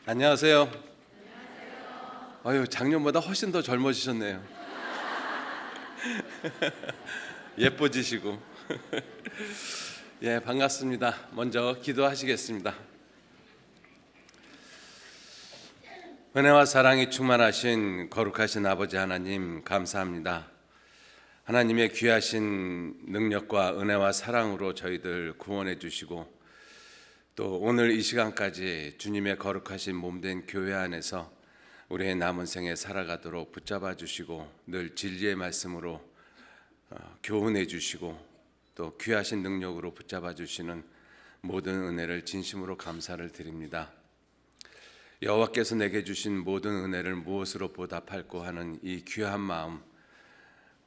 안녕하세요. 아유, 작년보다 훨씬 더 젊어지셨네요. 예뻐지시고. 예, 반갑습니다. 먼저 기도하시겠습니다. 은혜와 사랑이 충만하신 거룩하신 아버지 하나님, 감사합니다. 하나님의 귀하신 능력과 은혜와 사랑으로 저희들 구원해 주시고, 또 오늘 이 시간까지 주님의 거룩하신 몸된 교회 안에서 우리의 남은 생에 살아가도록 붙잡아 주시고, 늘 진리의 말씀으로 교훈해 주시고, 또 귀하신 능력으로 붙잡아 주시는 모든 은혜를 진심으로 감사를 드립니다. 여호와께서 내게 주신 모든 은혜를 무엇으로 보답할꼬 하는 이 귀한 마음,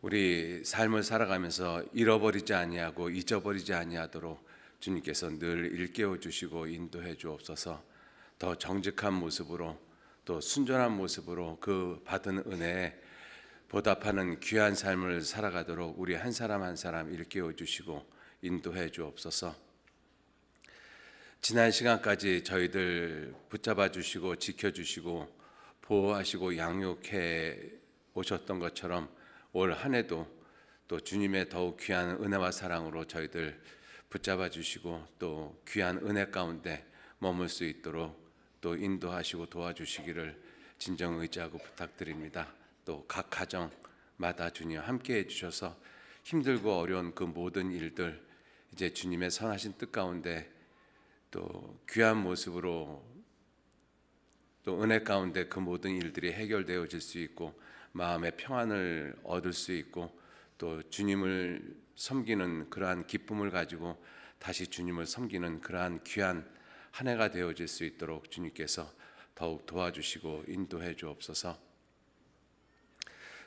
우리 삶을 살아가면서 잃어버리지 아니하고 잊어버리지 아니하도록 주님께서 늘 일깨워 주시고 인도해 주옵소서. 더 정직한 모습으로, 또 순전한 모습으로 그 받은 은혜에 보답하는 귀한 삶을 살아가도록 우리 한 사람 한 사람 일깨워 주시고 인도해 주옵소서. 지난 시간까지 저희들 붙잡아 주시고 지켜 주시고 보호하시고 양육해 오셨던 것처럼 올 한 해도 또 주님의 더욱 귀한 은혜와 사랑으로 저희들 붙잡아 주시고 또 귀한 은혜 가운데 머물 수 있도록 또 인도하시고 도와주시기를 진정 의지하고 부탁드립니다. 또 각 가정마다 주님 함께 해주셔서 힘들고 어려운 그 모든 일들 이제 주님의 선하신 뜻 가운데 또 귀한 모습으로 또 은혜 가운데 그 모든 일들이 해결되어질 수 있고 마음의 평안을 얻을 수 있고 또 주님을 섬기는 그러한 기쁨을 가지고 다시 주님을 섬기는 그러한 귀한 한 해가 되어질 수 있도록 주님께서 더욱 도와주시고 인도해 주옵소서.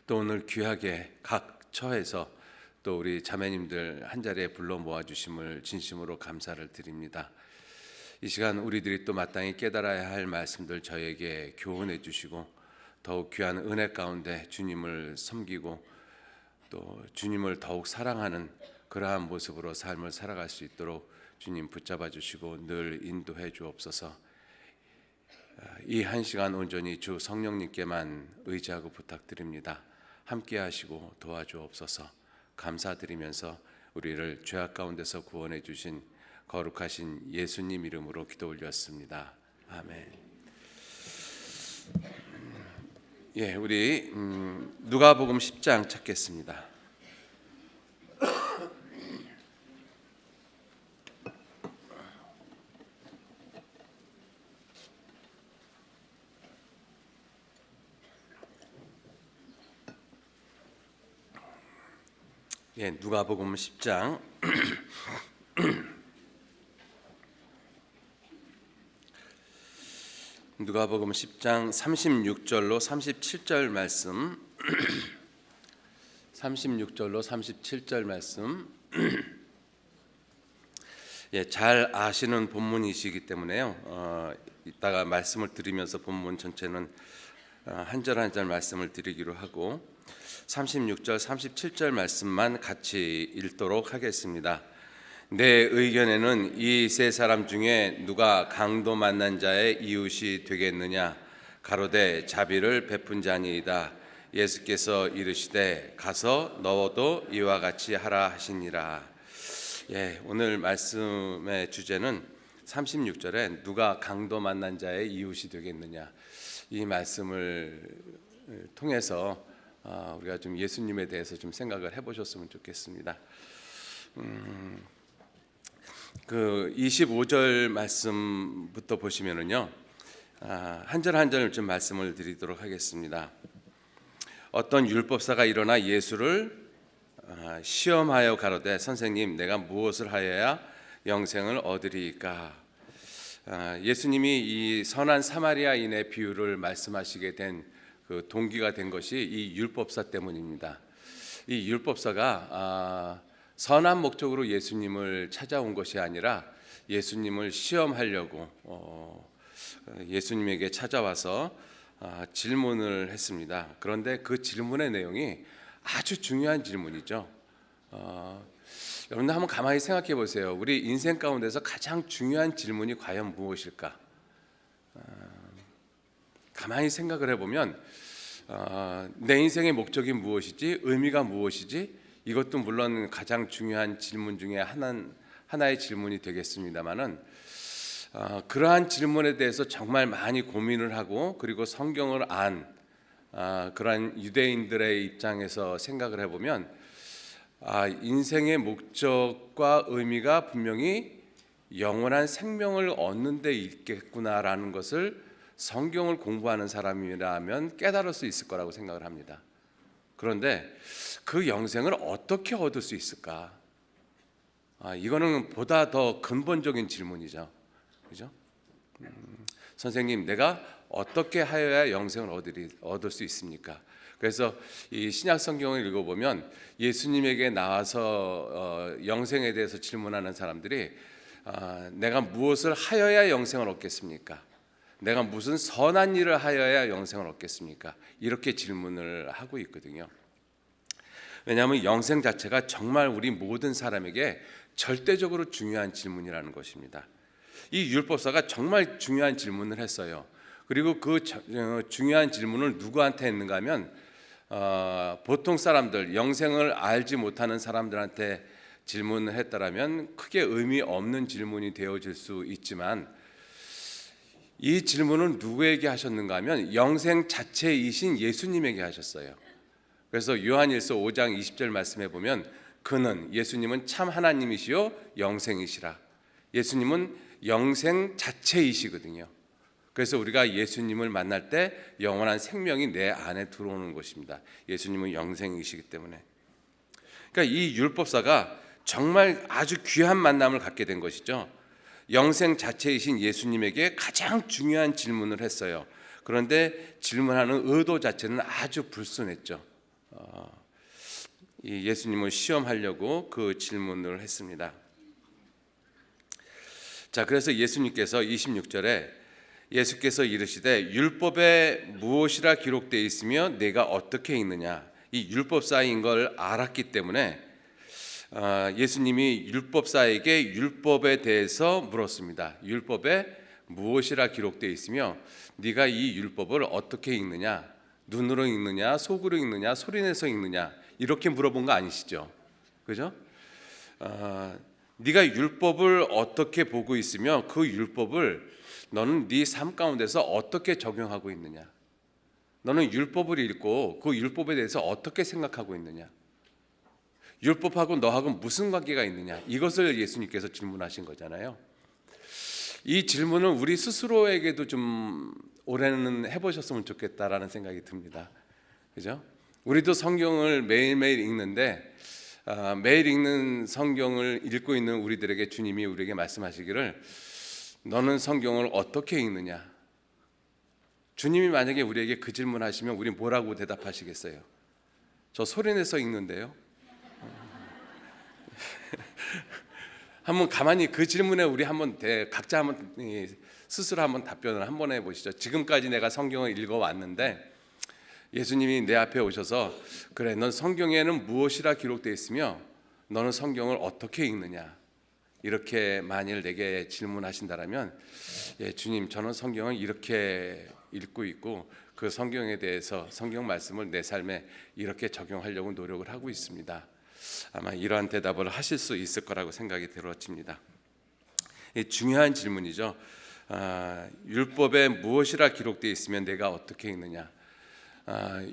또 오늘 귀하게 각 처에서 또 우리 자매님들 한자리에 불러 모아주심을 진심으로 감사를 드립니다. 이 시간 우리들이 또 마땅히 깨달아야 할 말씀들 저에게 교훈해 주시고 더욱 귀한 은혜 가운데 주님을 섬기고 또 주님을 더욱 사랑하는 그러한 모습으로 삶을 살아갈 수 있도록 주님 붙잡아 주시고 늘 인도해 주옵소서. 이 한 시간 온전히 주 성령님께만 의지하고 부탁드립니다. 함께 하시고 도와주옵소서. 감사드리면서 우리를 죄악 가운데서 구원해 주신 거룩하신 예수님 이름으로 기도 올렸습니다. 아멘. 예, 우리 누가복음 10장 찾겠습니다. 예, 누가복음 10장 누가복음 10장 36절로 37절 말씀 36절로 37절 말씀 예, 잘 아시는 본문이시기 때문에요. 이따가 말씀을 드리면서 본문 전체는 한 절 한 절 말씀을 드리기로 하고 36절 37절 말씀만 같이 읽도록 하겠습니다. 내 의견에는 이 세 사람 중에 누가 강도 만난 자의 이웃이 되겠느냐? 가로되 자비를 베푼 자니이다. 예수께서 이르시되 가서 너도 이와 같이 하라 하시니라. 예, 오늘 말씀의 주제는 36절에 누가 강도 만난 자의 이웃이 되겠느냐, 이 말씀을 통해서 우리가 좀 예수님에 대해서 좀 생각을 해보셨으면 좋겠습니다. 그 25절 말씀부터 보시면은요, 한 절 한 절 좀 말씀을 드리도록 하겠습니다. 어떤 율법사가 일어나 예수를 시험하여 가로되 선생님, 내가 무엇을 하여야 영생을 얻으리이까? 예수님이 이 선한 사마리아인의 비유를 말씀하시게 된 그 동기가 된 것이 이 율법사 때문입니다. 이 율법사가 선한 목적으로 예수님을 찾아온 것이 아니라 예수님을 시험하려고 예수님에게 찾아와서 질문을 했습니다. 그런데 그 질문의 내용이 아주 중요한 질문이죠. 여러분들 한번 가만히 생각해 보세요. 우리 인생 가운데서 가장 중요한 질문이 과연 무엇일까? 가만히 생각을 해보면 내 인생의 목적이 무엇이지, 의미가 무엇이지, 이것도 물론 가장 중요한 질문 중에 하나의 질문이 되겠습니다만은 그러한 질문에 대해서 정말 많이 고민을 하고 그리고 성경을 그러한 유대인들의 입장에서 생각을 해보면 인생의 목적과 의미가 분명히 영원한 생명을 얻는 데 있겠구나라는 것을 성경을 공부하는 사람이라면 깨달을 수 있을 거라고 생각을 합니다. 그런데 그 영생을 어떻게 얻을 수 있을까? 이거는 보다 더 근본적인 질문이죠. 그죠? 선생님, 내가 어떻게 하여야 영생을 얻을 수 있습니까? 그래서 이 신약 성경을 읽어보면 예수님에게 나와서 영생에 대해서 질문하는 사람들이 내가 무엇을 하여야 영생을 얻겠습니까? 내가 무슨 선한 일을 하여야 영생을 얻겠습니까? 이렇게 질문을 하고 있거든요. 왜냐하면 영생 자체가 정말 우리 모든 사람에게 절대적으로 중요한 질문이라는 것입니다. 이 율법사가 정말 중요한 질문을 했어요. 그리고 그 중요한 질문을 누구한테 했는가 하면 보통 사람들, 영생을 알지 못하는 사람들한테 질문을 했다라면 크게 의미 없는 질문이 되어질 수 있지만 이 질문은 누구에게 하셨는가 하면 영생 자체이신 예수님에게 하셨어요. 그래서 요한일서 5장 20절 말씀해 보면 그는, 예수님은 참 하나님이시요 영생이시라. 예수님은 영생 자체이시거든요. 그래서 우리가 예수님을 만날 때 영원한 생명이 내 안에 들어오는 것입니다. 예수님은 영생이시기 때문에. 그러니까 이 율법사가 정말 아주 귀한 만남을 갖게 된 것이죠. 영생 자체이신 예수님에게 가장 중요한 질문을 했어요. 그런데 질문하는 의도 자체는 아주 불순했죠. 이 예수님을 시험하려고 그 질문을 했습니다. 자, 그래서 예수님께서 26절에 예수께서 이르시되 율법에 무엇이라 기록되어 있으며 내가 어떻게 읽느냐. 이 율법사인 걸 알았기 때문에 예수님이 율법사에게 율법에 대해서 물었습니다. 율법에 무엇이라 기록되어 있으며 네가 이 율법을 어떻게 읽느냐. 눈으로 읽느냐, 속으로 읽느냐, 소리내서 읽느냐, 이렇게 물어본 거 아니시죠? 그죠? 네가 율법을 어떻게 보고 있으며 그 율법을 너는 네 삶 가운데서 어떻게 적용하고 있느냐? 너는 율법을 읽고 그 율법에 대해서 어떻게 생각하고 있느냐? 율법하고 너하고 무슨 관계가 있느냐? 이것을 예수님께서 질문하신 거잖아요. 이 질문은 우리 스스로에게도 좀 올해는 해보셨으면 좋겠다라는 생각이 듭니다. 그죠? 우리도 성경을 매일매일 읽는데 매일 읽는 성경을 읽고 있는 우리들에게 주님이 우리에게 말씀하시기를 너는 성경을 어떻게 읽느냐? 주님이 만약에 우리에게 그 질문하시면 우리 뭐라고 대답하시겠어요? 저 소리내서 읽는데요. 한번 가만히 그 질문에 우리 한번 각자 한번 스스로 한번 답변을 한번 해보시죠. 지금까지 내가 성경을 읽어왔는데 예수님이 내 앞에 오셔서 그래, 넌 성경에는 무엇이라 기록되어 있으며 너는 성경을 어떻게 읽느냐, 이렇게 만일 내게 질문하신다라면 주님, 저는 성경을 이렇게 읽고 있고 그 성경에 대해서 성경 말씀을 내 삶에 이렇게 적용하려고 노력을 하고 있습니다. 아마 이러한 대답을 하실 수 있을 거라고 생각이 들어집니다. 중요한 질문이죠. 율법에 무엇이라 기록되어 있으면 내가 어떻게 읽느냐.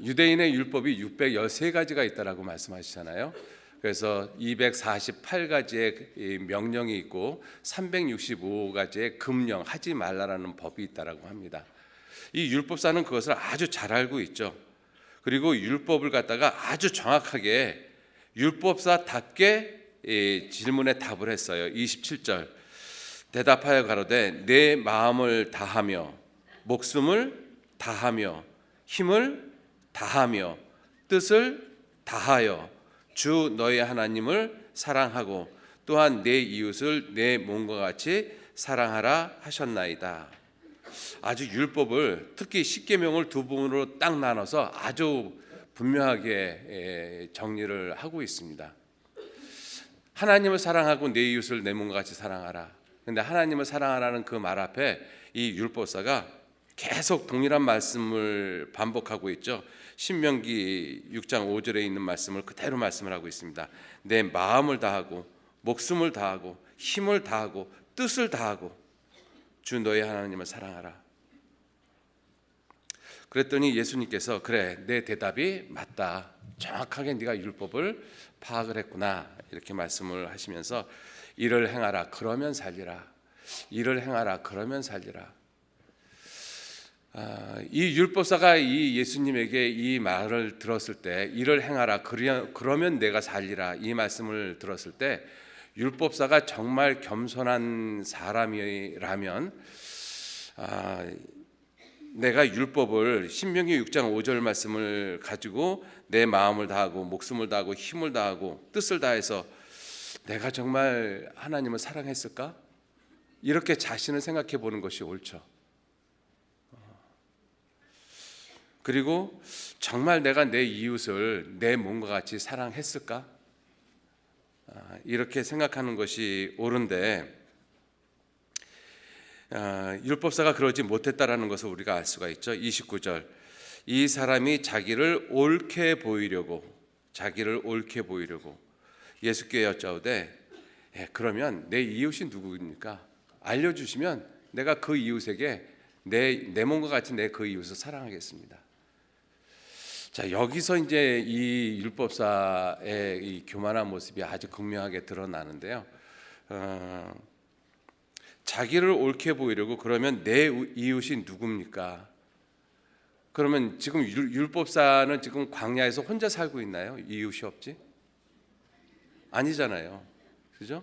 유대인의 율법이 613가지가 있다라고 말씀하시잖아요. 그래서 248가지의 명령이 있고 365가지의 금령, 하지 말라라는 법이 있다라고 합니다. 이 율법사는 그것을 아주 잘 알고 있죠. 그리고 율법을 갖다가 아주 정확하게 율법사답게 질문에 답을 했어요. 27절 대답하여 가로되 내 마음을 다하며 목숨을 다하며 힘을 다하며 뜻을 다하여 주 너의 하나님을 사랑하고 또한 내 이웃을 내 몸과 같이 사랑하라 하셨나이다. 아주 율법을 특히 십계명을 두 부분으로 딱 나눠서 아주 분명하게 정리를 하고 있습니다. 하나님을 사랑하고 내 이웃을 내 몸과 같이 사랑하라. 근데 하나님을 사랑하라는 그 말 앞에 이 율법사가 계속 동일한 말씀을 반복하고 있죠. 신명기 6장 5절에 있는 말씀을 그대로 말씀을 하고 있습니다. 내 마음을 다하고 목숨을 다하고 힘을 다하고 뜻을 다하고 주 너의 하나님을 사랑하라. 그랬더니 예수님께서 그래, 내 대답이 맞다. 정확하게 네가 율법을 파악을 했구나. 이렇게 말씀을 하시면서 이를 행하라 그러면 살리라. 이를 행하라 그러면 살리라. 이 율법사가 이 예수님에게 이 말을 들었을 때 이를 행하라 그러면 내가 살리라 이 말씀을 들었을 때 율법사가 정말 겸손한 사람이라면 내가 율법을 신명기 6장 5절 말씀을 가지고 내 마음을 다하고 목숨을 다하고 힘을 다하고 뜻을 다해서 내가 정말 하나님을 사랑했을까? 이렇게 자신을 생각해 보는 것이 옳죠. 그리고 정말 내가 내 이웃을 내 몸과 같이 사랑했을까? 이렇게 생각하는 것이 옳은데 율법사가 그러지 못했다라는 것을 우리가 알 수가 있죠. 29절 이 사람이 자기를 옳게 보이려고 예수께 여짜오되 그러면 내 이웃이 누구입니까? 알려주시면 내가 그 이웃에게 내 몸과 같이 내 그 이웃을 사랑하겠습니다. 자, 여기서 이제 이 율법사의 이 교만한 모습이 아주 극명하게 드러나는데요. 자기를 옳게 보이려고 그러면 내 이웃이 누굽니까? 그러면 지금 율법사는 지금 광야에서 혼자 살고 있나요? 이웃이 없지? 아니잖아요. 그죠?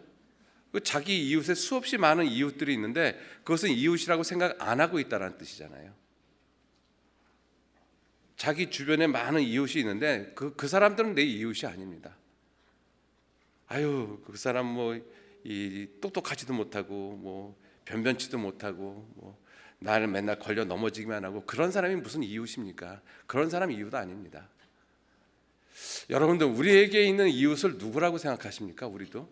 자기 이웃에 수없이 많은 이웃들이 있는데 그것은 이웃이라고 생각 안 하고 있다는 뜻이잖아요. 자기 주변에 많은 이웃이 있는데 그 사람들은 내 이웃이 아닙니다. 아유, 그 사람 뭐 이 똑똑하지도 못하고 뭐 변변치도 못하고 뭐 나를 맨날 걸려 넘어지기만 하고 그런 사람이 무슨 이웃입니까? 그런 사람 이웃 아닙니다. 여러분들 우리에게 있는 이웃을 누구라고 생각하십니까? 우리도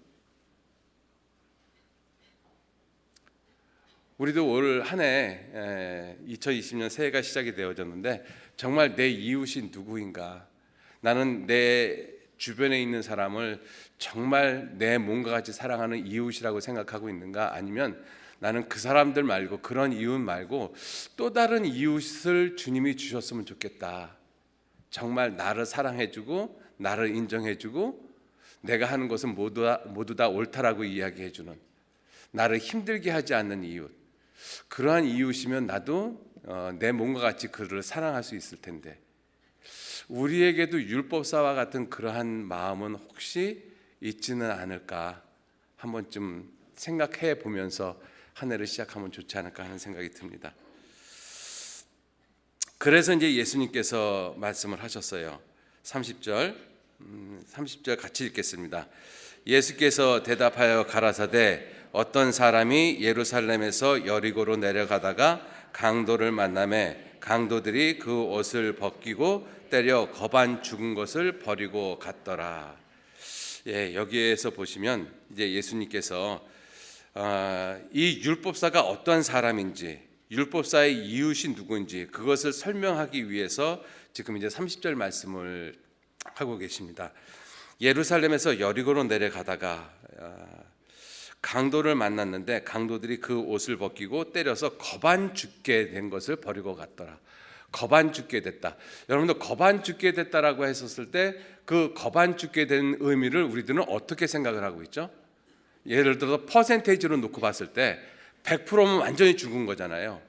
올 한 해 2020년 새해가 시작이 되어졌는데 정말 내 이웃이 누구인가? 나는 내 주변에 있는 사람을 정말 내 몸과 같이 사랑하는 이웃이라고 생각하고 있는가? 아니면 나는 그 사람들 말고 그런 이웃 말고 또 다른 이웃을 주님이 주셨으면 좋겠다. 정말 나를 사랑해주고 나를 인정해주고 내가 하는 것은 모두 다 옳다라고 이야기해주는 나를 힘들게 하지 않는 이웃. 그러한 이웃이면 나도 내 몸과 같이 그를 사랑할 수 있을 텐데 우리에게도 율법사와 같은 그러한 마음은 혹시 있지는 않을까 한 번쯤 생각해 보면서 한 해를 시작하면 좋지 않을까 하는 생각이 듭니다. 그래서 이제 예수님께서 말씀을 하셨어요. 30절 같이 읽겠습니다. 예수께서 대답하여 가라사대 어떤 사람이 예루살렘에서 여리고로 내려가다가 강도를 만나매 강도들이 그 옷을 벗기고 때려 거반 죽은 것을 버리고 갔더라. 여기에서 보시면 이제 예수님께서 이 율법사가 어떤 사람인지 율법사의 이웃이 누구인지 그것을 설명하기 위해서 지금 이제 30절 말씀을 하고 계십니다. 예루살렘에서 여리고로 내려가다가 강도를 만났는데 강도들이 그 옷을 벗기고 때려서 거반 죽게 된 것을 버리고 갔더라. 거반 죽게 됐다. 여러분들 거반 죽게 됐다라고 했었을 때 그 거반 죽게 된 의미를 우리들은 어떻게 생각을 하고 있죠? 예를 들어서 퍼센테이지로 놓고 봤을 때 100%면 완전히 죽은 거잖아요.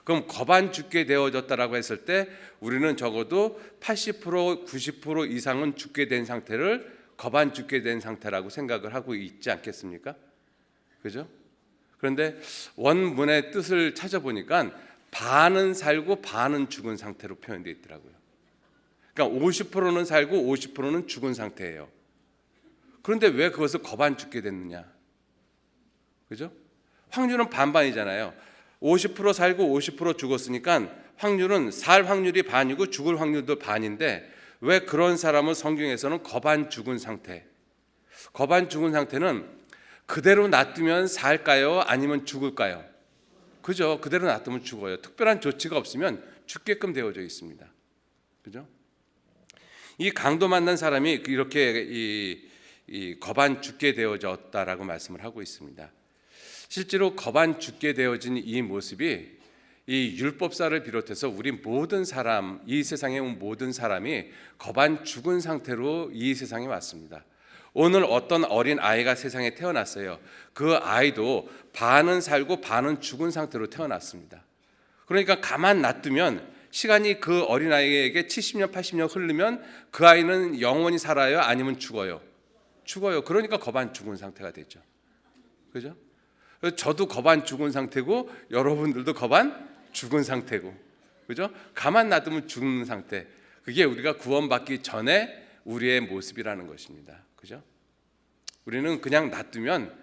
그럼 거반 죽게 되어졌다라고 했을 때 우리는 적어도 80% 90% 이상은 죽게 된 상태를 거반 죽게 된 상태라고 생각을 하고 있지 않겠습니까? 그죠? 그런데 원문의 뜻을 찾아보니까 반은 살고 반은 죽은 상태로 표현되어 있더라고요. 그러니까 50%는 살고 50%는 죽은 상태예요. 그런데 왜 그것을 거반 죽게 됐느냐? 그죠? 확률은 반반이잖아요. 50% 살고 50% 죽었으니까 확률은 살 확률이 반이고 죽을 확률도 반인데 왜 그런 사람은 성경에서는 거반 죽은 상태? 거반 죽은 상태는 그대로 놔두면 살까요? 아니면 죽을까요? 그죠? 그대로 놔두면 죽어요. 특별한 조치가 없으면 죽게끔 되어져 있습니다. 그죠? 이 강도 만난 사람이 이렇게 이 거반 죽게 되어졌다라고 말씀을 하고 있습니다. 실제로 거반 죽게 되어진 이 모습이 이 율법사를 비롯해서 우리 모든 사람, 이 세상에 온 모든 사람이 거반 죽은 상태로 이 세상에 왔습니다. 오늘 어떤 어린 아이가 세상에 태어났어요. 그 아이도 반은 살고 반은 죽은 상태로 태어났습니다. 그러니까 가만 놔두면 시간이 그 어린아이에게 70년, 80년 흐르면 그 아이는 영원히 살아요? 아니면 죽어요? 죽어요. 그러니까 거반 죽은 상태가 되죠. 그죠? 저도 거반 죽은 상태고 여러분들도 거반 죽은 상태고, 그죠? 가만 놔두면 죽는 상태. 그게 우리가 구원받기 전에 우리의 모습이라는 것입니다. 그죠? 우리는 그냥 놔두면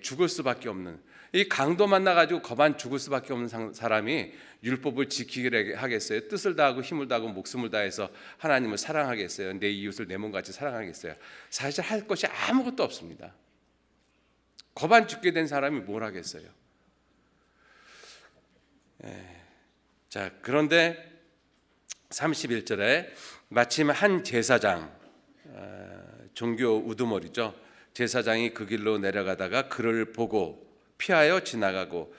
죽을 수밖에 없는, 이 강도 만나가지고 거반 죽을 수밖에 없는 사람이 율법을 지키게 하겠어요? 뜻을 다하고 힘을 다하고 목숨을 다해서 하나님을 사랑하겠어요? 내 이웃을 내 몸같이 사랑하겠어요? 사실 할 것이 아무것도 없습니다. 거반 죽게 된 사람이 뭘 하겠어요? 자, 그런데 31절에 마침 한 제사장, 종교 우두머리죠. 제사장이 그 길로 내려가다가 그를 보고 피하여 지나가고,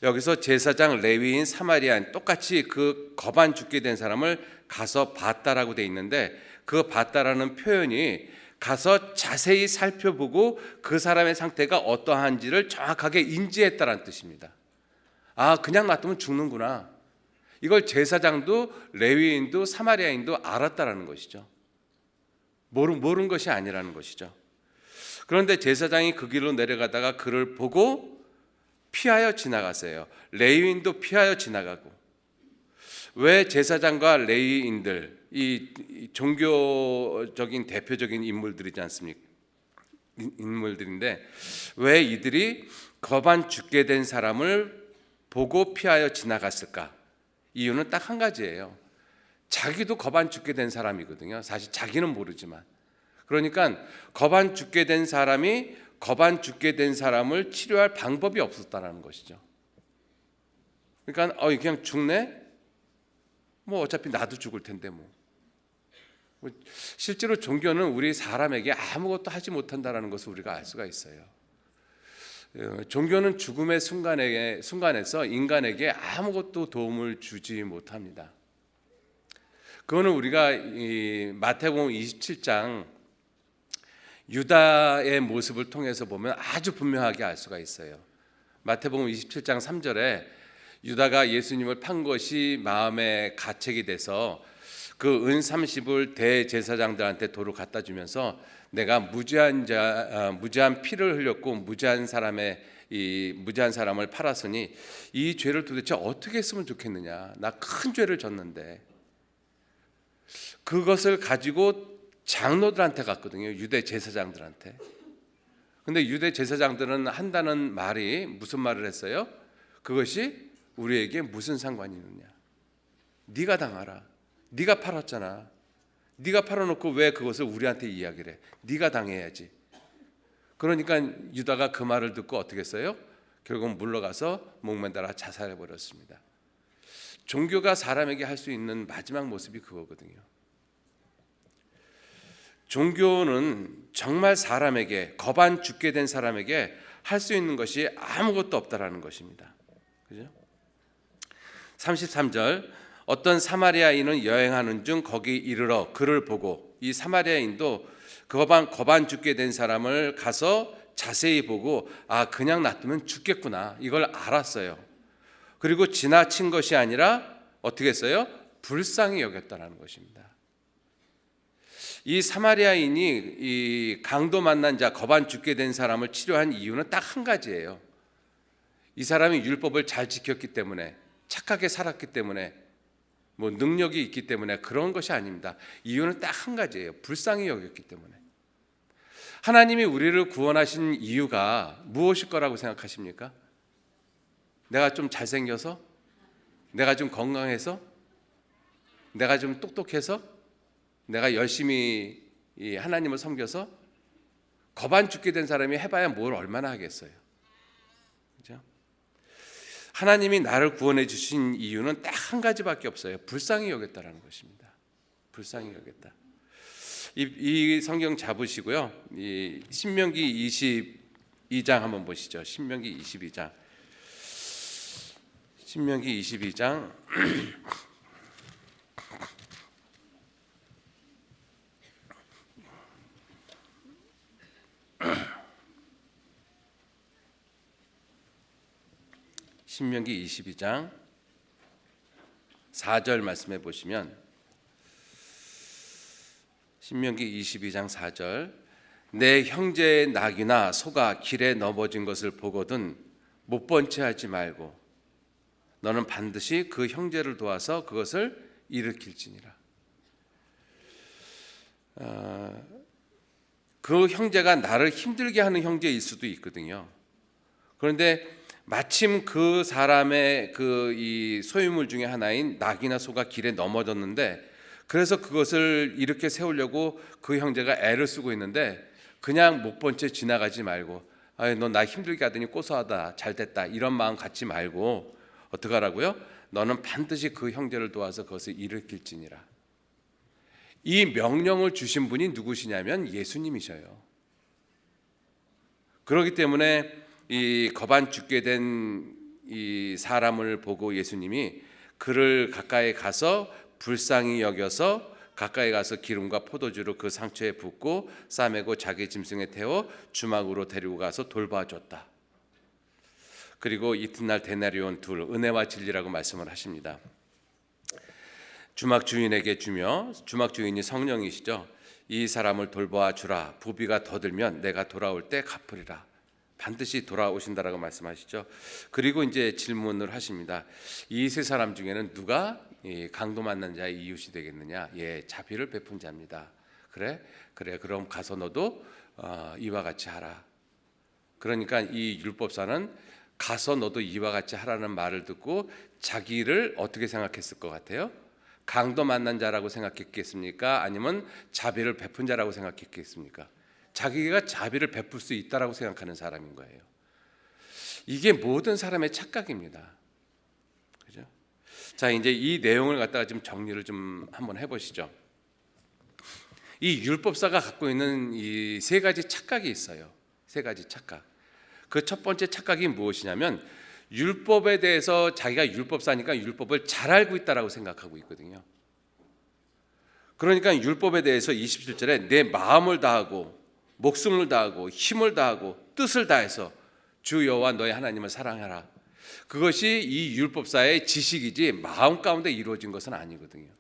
여기서 제사장, 레위인, 사마리아인 똑같이 그 거반 죽게 된 사람을 가서 봤다라고 돼 있는데, 그 봤다라는 표현이 가서 자세히 살펴보고 그 사람의 상태가 어떠한지를 정확하게 인지했다라는 뜻입니다. 아, 그냥 놔두면 죽는구나. 이걸 제사장도 레위인도 사마리아인도 알았다라는 것이죠. 모른 것이 아니라는 것이죠. 그런데 제사장이 그 길로 내려가다가 그를 보고 피하여 지나갔어요. 레위인도 피하여 지나가고. 왜 제사장과 레위인들, 이 종교적인 대표적인 인물들이지 않습니까? 인물들인데 왜 이들이 거반 죽게 된 사람을 보고 피하여 지나갔을까? 이유는 딱 한 가지예요. 자기도 거반 죽게 된 사람이거든요. 사실 자기는 모르지만. 그러니까 거반 죽게 된 사람이 거반 죽게 된 사람을 치료할 방법이 없었다는 것이죠. 그러니까 그냥 죽네? 뭐 어차피 나도 죽을 텐데 뭐. 실제로 종교는 우리 사람에게 아무것도 하지 못한다는 것을 우리가 알 수가 있어요. 종교는 죽음의 순간에서 인간에게 아무것도 도움을 주지 못합니다. 그거는 우리가 이 마태복음 27장 유다의 모습을 통해서 보면 아주 분명하게 알 수가 있어요. 마태복음 27장 3절에 유다가 예수님을 판 것이 마음에 가책이 돼서 그 은 30을 대제사장들한테 도로 갖다 주면서 내가 무죄한 피를 흘렸고 무죄한 사람을 팔았으니 이 죄를 도대체 어떻게 했으면 좋겠느냐. 나 큰 죄를 졌는데. 그것을 가지고 장로들한테 갔거든요. 유대 제사장들한테. 근데 유대 제사장들은 한다는 말이 무슨 말을 했어요? 그것이 우리에게 무슨 상관이 있느냐. 네가 당하라. 네가 팔았잖아. 네가 팔아놓고 왜 그것을 우리한테 이야기를 해? 네가 당해야지. 그러니까 유다가 그 말을 듣고 어떻게 했어요? 결국 물러가서 목맨달아 자살해버렸습니다. 종교가 사람에게 할 수 있는 마지막 모습이 그거거든요. 종교는 정말 사람에게, 거반 죽게 된 사람에게 할 수 있는 것이 아무것도 없다라는 것입니다. 그죠? 33절, 어떤 사마리아인은 여행하는 중 거기 이르러 그를 보고, 이 사마리아인도 거반 죽게 된 사람을 가서 자세히 보고 아, 그냥 놔두면 죽겠구나, 이걸 알았어요. 그리고 지나친 것이 아니라 어떻게 했어요? 불쌍히 여겼다라는 것입니다. 이 사마리아인이 이 강도 만난 자, 거반 죽게 된 사람을 치료한 이유는 딱 한 가지예요. 이 사람이 율법을 잘 지켰기 때문에, 착하게 살았기 때문에, 뭐 능력이 있기 때문에 그런 것이 아닙니다. 이유는 딱 한 가지예요. 불쌍히 여겼기 때문에. 하나님이 우리를 구원하신 이유가 무엇일 거라고 생각하십니까? 내가 좀 잘생겨서? 내가 좀 건강해서? 내가 좀 똑똑해서? 내가 열심히 하나님을 섬겨서? 거반 죽게 된 사람이 해봐야 뭘 얼마나 하겠어요. 그죠? 하나님이 나를 구원해 주신 이유는 딱 한 가지밖에 없어요. 불쌍히 여겼다라는 것입니다. 불쌍히 여겼다. 이 성경 잡으시고요. 이 신명기 22장 한번 보시죠. 신명기 22장. 신명기 22장 신명기 22장 4절 말씀해 보시면, 신명기 22장 4절, 내 형제의 낙이나 소가 길에 넘어진 것을 보거든 못 본 채 하지 말고 너는 반드시 그 형제를 도와서 그것을 일으킬지니라. 그 형제가 나를 힘들게 하는 형제일 수도 있거든요. 그런데 마침 그 사람의 이 소유물 중에 하나인 낙이나 소가 길에 넘어졌는데, 그래서 그것을 이렇게 세우려고 그 형제가 애를 쓰고 있는데, 그냥 못 본 채 지나가지 말고, 너 나 힘들게 하더니 고소하다, 잘 됐다, 이런 마음 갖지 말고 어떻게 하라고요? 너는 반드시 그 형제를 도와서 그것을 일으킬지니라. 이 명령을 주신 분이 누구시냐면 예수님이셔요. 그렇기 때문에 이 거반 죽게 된 이 사람을 보고 예수님이 그를 가까이 가서 불쌍히 여겨서 가까이 가서 기름과 포도주로 그 상처에 붓고 싸매고 자기 짐승에 태워 주막으로 데리고 가서 돌봐줬다. 그리고 이튿날 데나리온 둘, 은혜와 진리라고 말씀을 하십니다. 주막 주인에게 주며, 주막 주인이 성령이시죠. 이 사람을 돌보아 주라. 부비가 더 들면 내가 돌아올 때 갚으리라. 반드시 돌아오신다라고 말씀하시죠. 그리고 이제 질문을 하십니다. 이 세 사람 중에는 누가 강도 만난 자의 이웃이 되겠느냐? 예, 자비를 베푼 자입니다. 그래, 그럼 가서 너도 이와 같이 하라. 그러니까 이 율법사는 가서 너도 이와 같이 하라는 말을 듣고 자기를 어떻게 생각했을 것 같아요? 강도 만난 자라고 생각했겠습니까? 아니면 자비를 베푼 자라고 생각했겠습니까? 자기가 자비를 베풀 수 있다라고 생각하는 사람인 거예요. 이게 모든 사람의 착각입니다. 그죠? 자, 이제 이 내용을 갖다가 좀 정리를 좀 한번 해보시죠. 이 율법사가 갖고 있는 이 세 가지 착각이 있어요. 세 가지 착각. 그 첫 번째 착각이 무엇이냐면, 율법에 대해서 자기가 율법사니까 율법을 잘 알고 있다라고 생각하고 있거든요. 그러니까 율법에 대해서 27절에 내 마음을 다하고 목숨을 다하고 힘을 다하고 뜻을 다해서 주 여호와 너의 하나님을 사랑하라. 그것이 이 율법사의 지식이지 마음 가운데 이루어진 것은 아니거든요.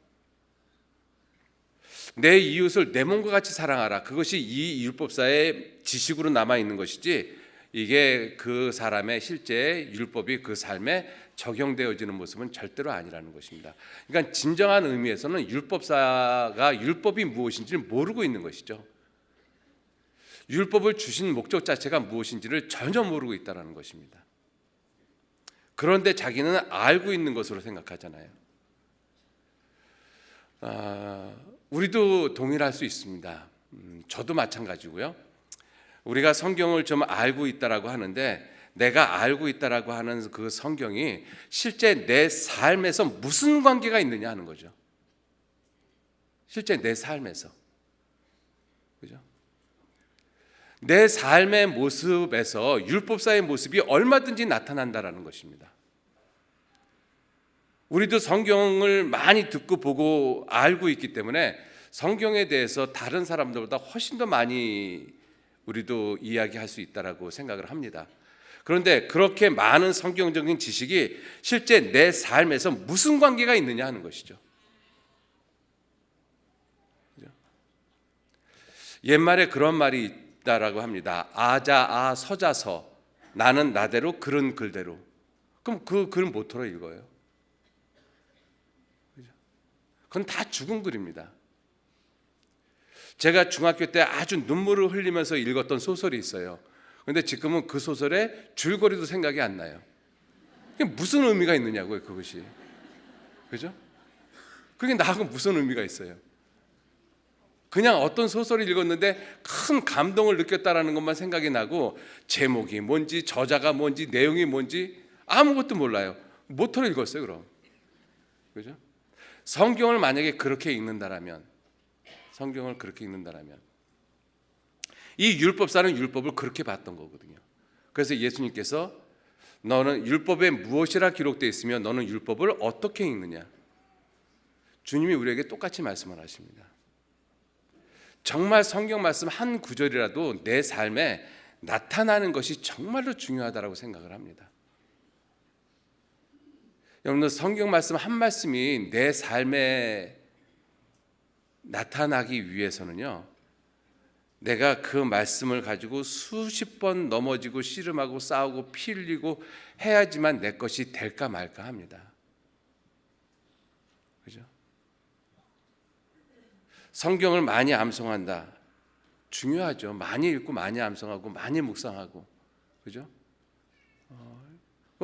내 이웃을 내 몸과 같이 사랑하라. 그것이 이 율법사의 지식으로 남아 있는 것이지, 이게 그 사람의 실제 율법이 그 삶에 적용되어지는 모습은 절대로 아니라는 것입니다. 그러니까 진정한 의미에서는 율법사가 율법이 무엇인지를 모르고 있는 것이죠. 율법을 주신 목적 자체가 무엇인지를 전혀 모르고 있다는 것입니다. 그런데 자기는 알고 있는 것으로 생각하잖아요. 우리도 동일할 수 있습니다. 저도 마찬가지고요. 우리가 성경을 좀 알고 있다라고 하는데, 내가 알고 있다라고 하는 그 성경이 실제 내 삶에서 무슨 관계가 있느냐 하는 거죠. 실제 내 삶에서, 그죠? 내 삶의 모습에서 율법사의 모습이 얼마든지 나타난다라는 것입니다. 우리도 성경을 많이 듣고 보고 알고 있기 때문에 성경에 대해서 다른 사람들보다 훨씬 더 많이 우리도 이야기할 수 있다라고 생각을 합니다. 그런데 그렇게 많은 성경적인 지식이 실제 내 삶에서 무슨 관계가 있느냐 하는 것이죠. 옛말에 그런 말이 있다라고 합니다. 아자아 서자서, 나는 나대로 글은 글대로. 그럼 그 글 뭐토록 읽어요? 그건 다 죽은 글입니다. 제가 중학교 때 아주 눈물을 흘리면서 읽었던 소설이 있어요. 그런데 지금은 그 소설의 줄거리도 생각이 안 나요. 그게 무슨 의미가 있느냐고요, 그것이. 그죠? 그게 나하고 무슨 의미가 있어요? 그냥 어떤 소설을 읽었는데 큰 감동을 느꼈다라는 것만 생각이 나고, 제목이 뭔지 저자가 뭔지 내용이 뭔지 아무것도 몰라요. 뭐토록 읽었어요, 그럼? 그죠? 성경을 만약에 그렇게 읽는다라면, 성경을 그렇게 읽는다라면, 이 율법사는 율법을 그렇게 봤던 거거든요. 그래서 예수님께서 너는 율법에 무엇이라 기록되어 있으며 너는 율법을 어떻게 읽느냐? 주님이 우리에게 똑같이 말씀을 하십니다. 정말 성경 말씀 한 구절이라도 내 삶에 나타나는 것이 정말로 중요하다고 생각을 합니다. 여러분들, 성경 말씀 한 말씀이 내 삶에 나타나기 위해서는요, 내가 그 말씀을 가지고 수십 번 넘어지고 씨름하고 싸우고 피 흘리고 해야지만 내 것이 될까 말까 합니다. 그죠? 성경을 많이 암송한다. 중요하죠. 많이 읽고 많이 암송하고 많이 묵상하고. 그죠?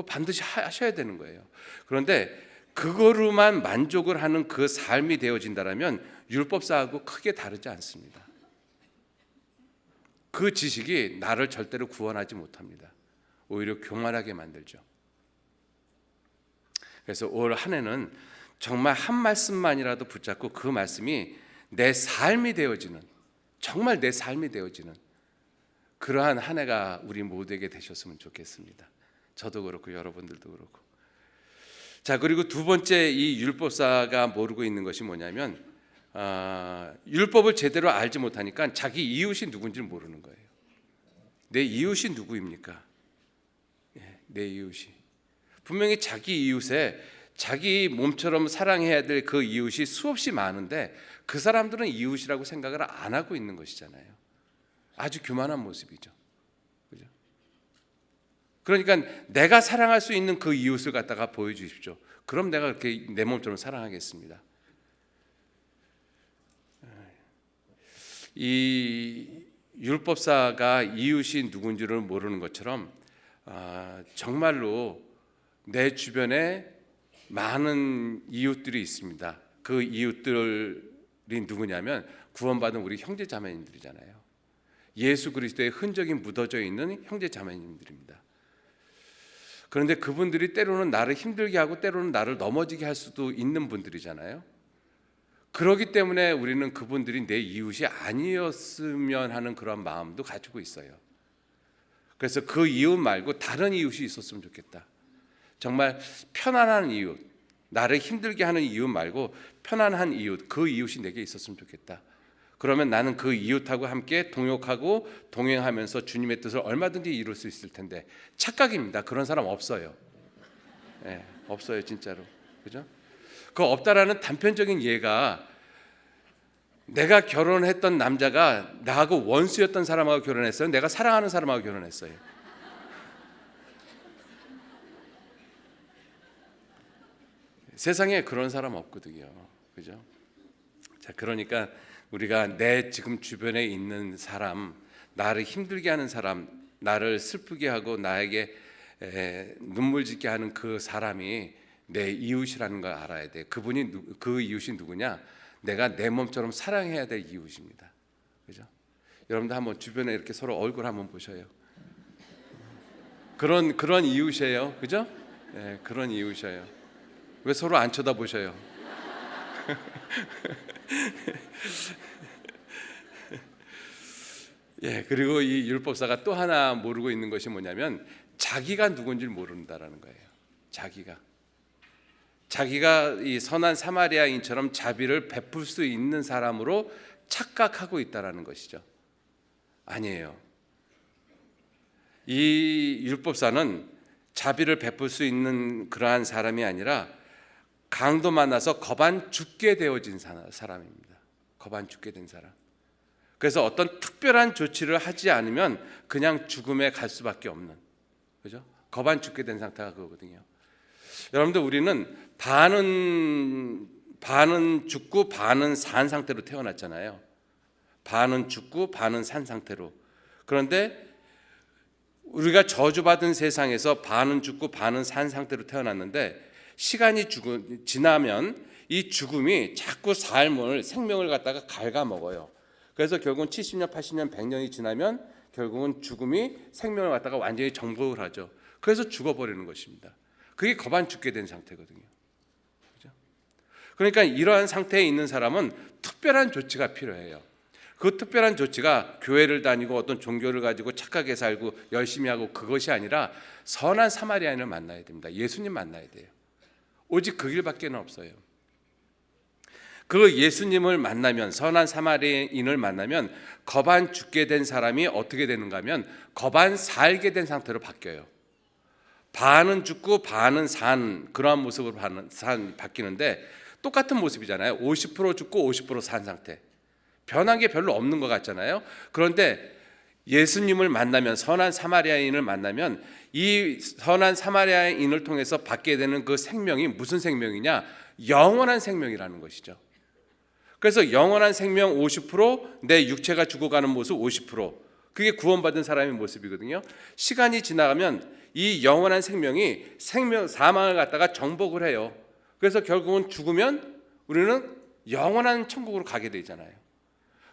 반드시 하셔야 되는 거예요. 그런데 그거로만 만족을 하는 그 삶이 되어진다면 율법사하고 크게 다르지 않습니다. 그 지식이 나를 절대로 구원하지 못합니다. 오히려 교만하게 만들죠. 그래서 올 한 해는 정말 한 말씀만이라도 붙잡고 그 말씀이 내 삶이 되어지는, 정말 내 삶이 되어지는 그러한 한 해가 우리 모두에게 되셨으면 좋겠습니다. 저도 그렇고 여러분들도 그렇고. 자, 그리고 두 번째 이 율법사가 모르고 있는 것이 뭐냐면, 율법을 제대로 알지 못하니까 자기 이웃이 누군지 모르는 거예요. 내 이웃이 누구입니까? 내 이웃이 분명히 자기 이웃에 자기 몸처럼 사랑해야 될 그 이웃이 수없이 많은데 그 사람들은 이웃이라고 생각을 안 하고 있는 것이잖아요. 아주 교만한 모습이죠. 그죠? 그러니까 내가 사랑할 수 있는 그 이웃을 갖다가 보여주십시오. 그럼 내가 그렇게 내 몸처럼 사랑하겠습니다. 이 율법사가 이웃이 누군지를 모르는 것처럼 정말로 내 주변에 많은 이웃들이 있습니다. 그 이웃들이 누구냐면 구원받은 우리 형제 자매님들이잖아요. 예수 그리스도의 흔적이 묻어져 있는 형제 자매님들입니다. 그런데 그분들이 때로는 나를 힘들게 하고 때로는 나를 넘어지게 할 수도 있는 분들이잖아요. 그렇기 때문에 우리는 그분들이 내 이웃이 아니었으면 하는 그런 마음도 가지고 있어요. 그래서 그 이웃 말고 다른 이웃이 있었으면 좋겠다. 정말 편안한 이웃, 나를 힘들게 하는 이웃 말고 편안한 이웃, 그 이웃이 내게 있었으면 좋겠다. 그러면 나는 그 이웃하고 함께 동역하고 동행하면서 주님의 뜻을 얼마든지 이룰 수 있을 텐데. 착각입니다. 그런 사람 없어요. 네, 없어요, 진짜로. 그죠? 그 없다라는 단편적인 예가, 내가 결혼했던 남자가 나하고 원수였던 사람하고 결혼했어요. 내가 사랑하는 사람하고 결혼했어요. 세상에 그런 사람 없거든요. 그죠? 자, 그러니까 우리가 내 지금 주변에 있는 사람, 나를 힘들게 하는 사람, 나를 슬프게 하고 나에게 눈물 짓게 하는 그 사람이 내 이웃이라는 걸 알아야 돼. 그 이웃이 누구냐? 내가 내 몸처럼 사랑해야 될 이웃입니다. 그죠? 여러분들 한번 주변에 이렇게 서로 얼굴 한번 보셔요. 그런 이웃이에요. 그죠? 네, 그런 이웃이에요. 왜 서로 안 쳐다보셔요? 예, 그리고 이 율법사가 또 하나 모르고 있는 것이 뭐냐면 자기가 누군지를 모른다라는 거예요. 자기가 이 선한 사마리아인처럼 자비를 베풀 수 있는 사람으로 착각하고 있다라는 것이죠. 아니에요. 이 율법사는 자비를 베풀 수 있는 그러한 사람이 아니라 강도 만나서 겁안 죽게 되어진 사람입니다. 겁안 죽게 된 사람. 그래서 어떤 특별한 조치를 하지 않으면 그냥 죽음에 갈 수밖에 없는, 그죠? 겁안 죽게 된 상태가 그거거든요. 여러분들, 우리는 반은 죽고 반은 산 상태로 태어났잖아요. 반은 죽고 반은 산 상태로. 그런데 우리가 저주받은 세상에서 반은 죽고 반은 산 상태로 태어났는데 시간이 지나면 이 죽음이 자꾸 생명을 갖다가 갉아먹어요. 그래서 결국은 70년, 80년, 100년이 지나면 결국은 죽음이 생명을 갖다가 완전히 정복을 하죠. 그래서 죽어버리는 것입니다. 그게 거반 죽게 된 상태거든요. 그죠? 그러니까 이러한 상태에 있는 사람은 특별한 조치가 필요해요. 그 특별한 조치가 교회를 다니고 어떤 종교를 가지고 착하게 살고 열심히 하고 그것이 아니라 선한 사마리아인을 만나야 됩니다. 예수님 만나야 돼요. 오직 그 길밖에 없어요. 그 예수님을 만나면, 선한 사마리아인을 만나면 거반 죽게 된 사람이 어떻게 되는가 하면 거반 살게 된 상태로 바뀌어요. 반은 죽고 반은 산, 그러한 모습으로 바뀌는데 똑같은 모습이잖아요. 50% 죽고 50% 산 상태. 변한 게 별로 없는 것 같잖아요. 그런데 예수님을 만나면, 선한 사마리아인을 만나면 이 선한 사마리아인을 통해서 받게 되는 그 생명이 무슨 생명이냐? 영원한 생명이라는 것이죠. 그래서 영원한 생명 50%, 내 육체가 죽어가는 모습 50%, 그게 구원받은 사람의 모습이거든요. 시간이 지나가면 이 영원한 생명이 사망을 갖다가 정복을 해요. 그래서 결국은 죽으면 우리는 영원한 천국으로 가게 되잖아요.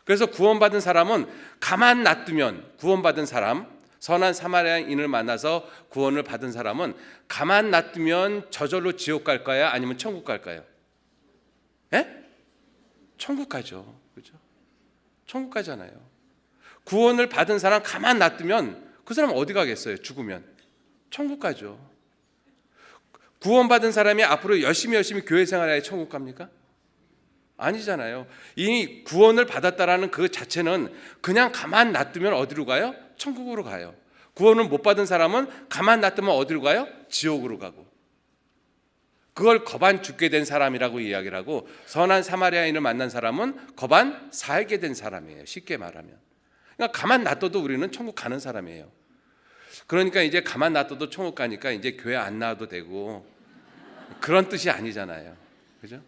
그래서 구원받은 사람은 가만 놔두면, 구원받은 사람, 선한 사마리아인을 만나서 구원을 받은 사람은 가만 놔두면 저절로 지옥 갈까요? 아니면 천국 갈까요? 예? 천국 가죠. 그죠? 천국 가잖아요. 구원을 받은 사람 가만 놔두면 그 사람 어디 가겠어요? 죽으면 천국 가죠. 구원받은 사람이 앞으로 열심히 교회 생활해야 천국 갑니까? 아니잖아요. 이 구원을 받았다라는 그 자체는 그냥 가만 놔두면 어디로 가요? 천국으로 가요. 구원을 못 받은 사람은 가만 놔두면 어디로 가요? 지옥으로 가고. 그걸 거반 죽게 된 사람이라고 이야기를 하고, 선한 사마리아인을 만난 사람은 거반 살게 된 사람이에요. 쉽게 말하면. 그러니까 가만 놔둬도 우리는 천국 가는 사람이에요. 그러니까 이제 가만 놔둬도 천국 가니까 이제 교회 안 나와도 되고 그런 뜻이 아니잖아요. 그죠?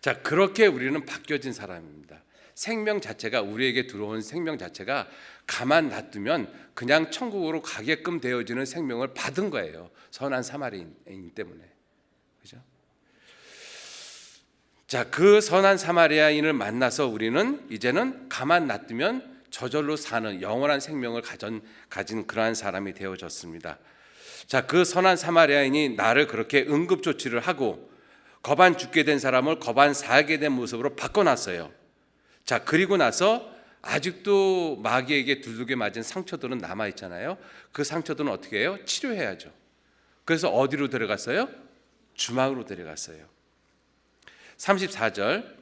자, 그렇게 우리는 바뀌어진 사람입니다. 생명 자체가, 우리에게 들어온 생명 자체가 가만 놔두면 그냥 천국으로 가게끔 되어지는 생명을 받은 거예요. 선한 사마리아인 때문에. 그죠? 자, 그 선한 사마리아인을 만나서 우리는 이제는 가만 놔두면 저절로 사는 영원한 생명을 가진 그러한 사람이 되어졌습니다. 자, 그 선한 사마리아인이 나를 그렇게 응급조치를 하고 거반 죽게 된 사람을 거반 살게 된 모습으로 바꿔놨어요. 자, 그리고 나서 아직도 마귀에게 두들겨 맞은 상처들은 남아있잖아요. 그 상처들은 어떻게 해요? 치료해야죠. 그래서 어디로 데려갔어요? 주막으로 데려갔어요. 34절,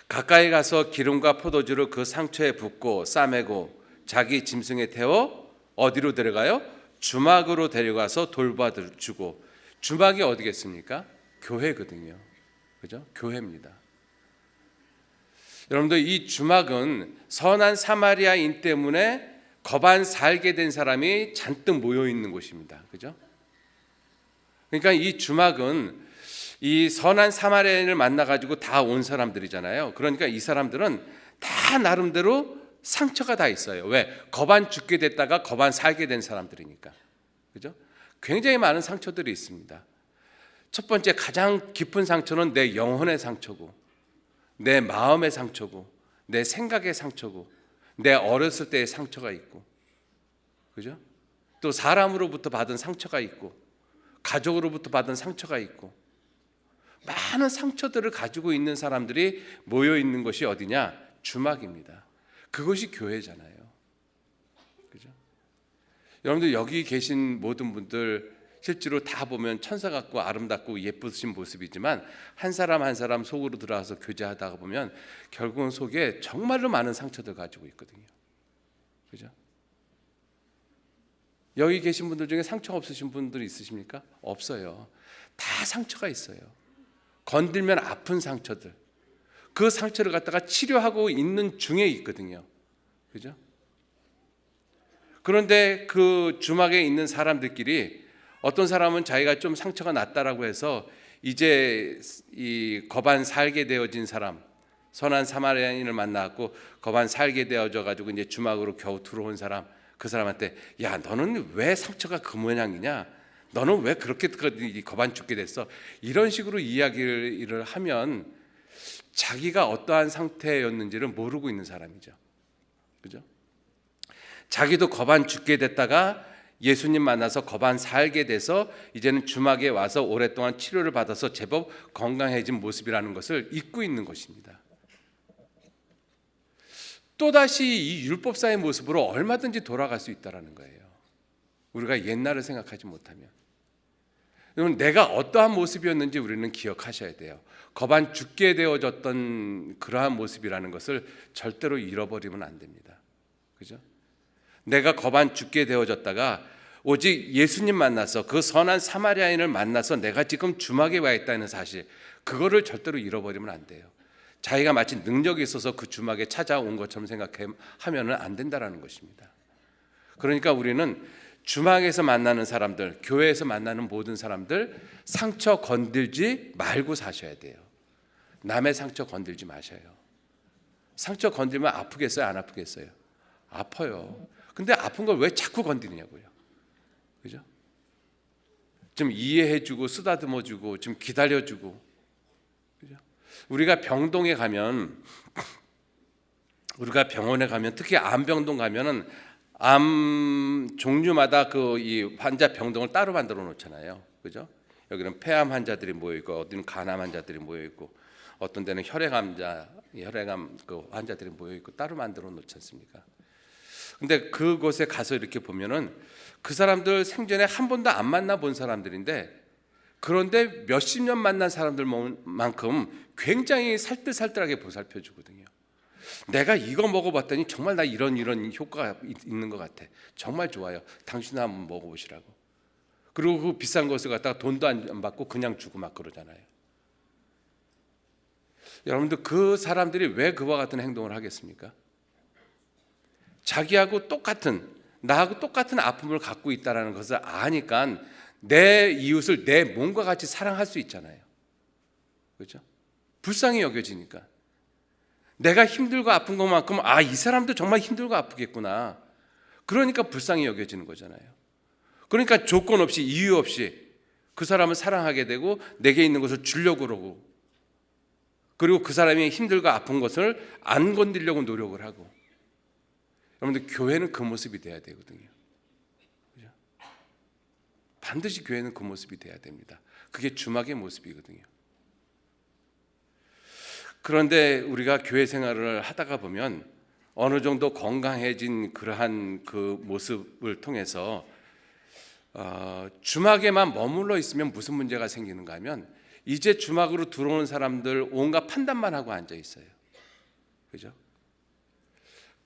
가까이 가서 기름과 포도주를 그 상처에 붓고 싸매고 자기 짐승에 태워 어디로 데려가요? 주막으로 데려가서 돌봐주고. 주막이 어디겠습니까? 교회거든요. 그죠? 교회입니다. 여러분들, 이 주막은 선한 사마리아인 때문에 거반 살게 된 사람이 잔뜩 모여 있는 곳입니다. 그죠? 그러니까 이 주막은 이 선한 사마리아인을 만나가지고 다 온 사람들이잖아요. 그러니까 이 사람들은 다 나름대로 상처가 다 있어요. 왜? 거반 죽게 됐다가 거반 살게 된 사람들이니까. 그죠? 굉장히 많은 상처들이 있습니다. 첫 번째, 가장 깊은 상처는 내 영혼의 상처고, 내 마음의 상처고, 내 생각의 상처고, 내 어렸을 때의 상처가 있고, 그죠? 또 사람으로부터 받은 상처가 있고, 가족으로부터 받은 상처가 있고, 많은 상처들을 가지고 있는 사람들이 모여 있는 것이 어디냐? 주막입니다. 그것이 교회잖아요. 그죠? 여러분들, 여기 계신 모든 분들 실제로 다 보면 천사 같고 아름답고 예쁘신 모습이지만 한 사람 한 사람 속으로 들어가서 교제하다가 보면 결국은 속에 정말로 많은 상처들 가지고 있거든요. 그죠? 여기 계신 분들 중에 상처 없으신 분들 있으십니까? 없어요. 다 상처가 있어요. 건들면 아픈 상처들, 그 상처를 갖다가 치료하고 있는 중에 있거든요. 그죠? 그런데 그 주막에 있는 사람들끼리 어떤 사람은 자기가 좀 상처가 났다라고 해서 이제 이 거반 살게 되어진 사람, 선한 사마리아인을 만나고 거반 살게 되어져 가지고 이제 주막으로 겨우 들어온 사람, 그 사람한테, 야, 너는 왜 상처가 그 모양이냐? 너는 왜 그렇게 거반 죽게 됐어? 이런 식으로 이야기를 하면 자기가 어떠한 상태였는지를 모르고 있는 사람이죠. 그죠? 자기도 거반 죽게 됐다가 예수님 만나서 거반 살게 돼서 이제는 주막에 와서 오랫동안 치료를 받아서 제법 건강해진 모습이라는 것을 잊고 있는 것입니다. 또다시 이 율법사의 모습으로 얼마든지 돌아갈 수 있다는 거예요. 우리가 옛날을 생각하지 못하면. 여러분, 내가 어떠한 모습이었는지 우리는 기억하셔야 돼요. 거반 죽게 되어졌던 그러한 모습이라는 것을 절대로 잃어버리면 안 됩니다. 그죠? 내가 거반 죽게 되어졌다가 오직 예수님 만나서 그 선한 사마리아인을 만나서 내가 지금 주막에 와 있다는 사실, 그거를 절대로 잃어버리면 안 돼요. 자기가 마치 능력이 있어서 그 주막에 찾아온 것처럼 생각하면 안 된다는 것입니다. 그러니까 우리는 주막에서 만나는 사람들, 교회에서 만나는 모든 사람들 상처 건들지 말고 사셔야 돼요. 남의 상처 건들지 마셔요. 상처 건들면 아프겠어요? 안 아프겠어요? 아파요. 근데 아픈 걸 왜 자꾸 건드리냐고요. 그죠? 좀 이해해주고 쓰다듬어주고 좀 기다려주고. 그죠? 우리가 병동에 가면, 우리가 병원에 가면, 특히 암병동 가면은 암 종류마다 그 이 환자 병동을 따로 만들어 놓잖아요. 그죠? 여기는 폐암 환자들이 모여 있고, 어디는 간암 환자들이 모여 있고, 어떤 데는 혈액암 그 환자들이 모여 있고 따로 만들어 놓지 않습니까? 근데 그곳에 가서 이렇게 보면은 그 사람들 생전에 한 번도 안 만나 본 사람들인데, 그런데 몇십 년 만난 사람들만큼 굉장히 살뜰살뜰하게 보살펴 주거든요. 내가 이거 먹어봤더니 정말 나 이런 효과가 있는 것 같아. 정말 좋아요. 당신도 한번 먹어보시라고. 그리고 그 비싼 것을 갖다가 돈도 안 받고 그냥 주고 막 그러잖아요. 여러분들, 그 사람들이 왜 그와 같은 행동을 하겠습니까? 자기하고 똑같은, 나하고 똑같은 아픔을 갖고 있다는 것을 아니까 내 이웃을 내 몸과 같이 사랑할 수 있잖아요. 그렇죠? 불쌍히 여겨지니까. 내가 힘들고 아픈 것만큼 이 사람도 정말 힘들고 아프겠구나. 그러니까 불쌍히 여겨지는 거잖아요. 그러니까 조건 없이, 이유 없이 그 사람을 사랑하게 되고 내게 있는 것을 주려고 그러고, 그리고 그 사람이 힘들고 아픈 것을 안 건드리려고 노력을 하고. 여러분들, 교회는 그 모습이 돼야 되거든요. 그죠? 반드시 교회는 그 모습이 돼야 됩니다. 그게 주막의 모습이거든요. 그런데 우리가 교회 생활을 하다가 보면 어느 정도 건강해진 그러한 그 모습을 통해서 주막에만 머물러 있으면 무슨 문제가 생기는가 하면, 이제 주막으로 들어오는 사람들 온갖 판단만 하고 앉아 있어요. 그죠?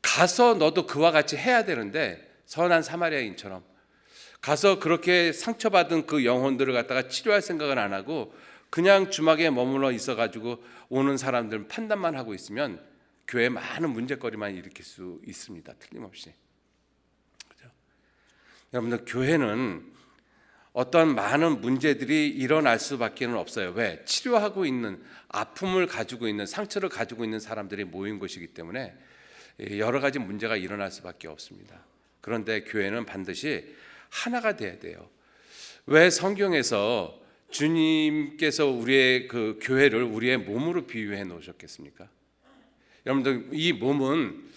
가서 너도 그와 같이 해야 되는데, 선한 사마리아인처럼 가서 그렇게 상처받은 그 영혼들을 갖다가 치료할 생각은 안 하고 그냥 주막에 머물러 있어가지고 오는 사람들 판단만 하고 있으면 교회에 많은 문제거리만 일으킬 수 있습니다. 틀림없이. 그렇죠? 여러분들, 교회는 어떤 많은 문제들이 일어날 수밖에 없어요. 왜? 치료하고 있는, 아픔을 가지고 있는, 상처를 가지고 있는 사람들이 모인 곳이기 때문에 여러 가지 문제가 일어날 수밖에 없습니다. 그런데 교회는 반드시 하나가 돼야 돼요. 왜 성경에서 주님께서 우리의 그 교회를 우리의 몸으로 비유해 놓으셨겠습니까? 여러분들, 이 몸은